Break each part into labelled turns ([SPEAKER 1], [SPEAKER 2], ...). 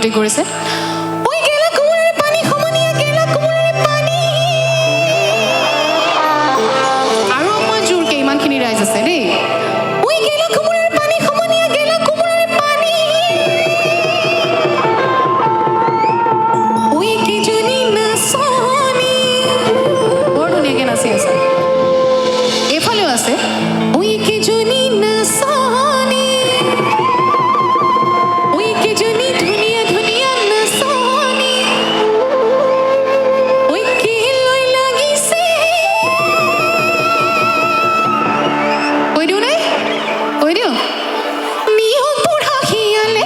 [SPEAKER 1] গতি কৰিছে ঐ গেলা কোমোৰাৰ পানী সমনীয়া গেলা কোমোৰাৰ পানী আৰু মই জোৰকে ইমানখিনি ৰাইজ আছে দেই ঐ গেলা কোমোৰাৰ পানী সমনীয়া গেলা কোমোৰাৰ পানী ঐ কেজনী নাচনী বৰ ধুনীয়াকৈ নাচি আছে এইফালেও আছে ঐ কেজনী নাচনী ঐ কেজনী ধুনীয়া ধুনীয়া নাচনী ঐ কি লৈ লাগিছে কৈ দিওঁ নে কৈ দিওঁ নিহক বুঢ়া শিয়ালে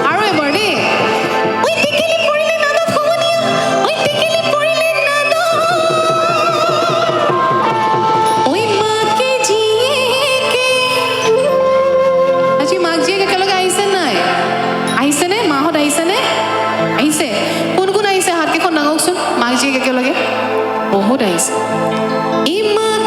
[SPEAKER 1] আৰু এবাৰ দেই ঐ টেকেলি পৰিলে নাদত সমনীয়া ঐ টেকেলি পৰিলে নাদত ঐ মাকে জীয়েকে আজি মাক জীয়েক একেলগে আহিছে নাই আহিছেনে মাহঁত আহিছেনে আহিছে কোন কোন আহিছে হাতকেইখন দাঙকচোন মাক জীয়েক একেলগে বহুত আহিছে এই মাক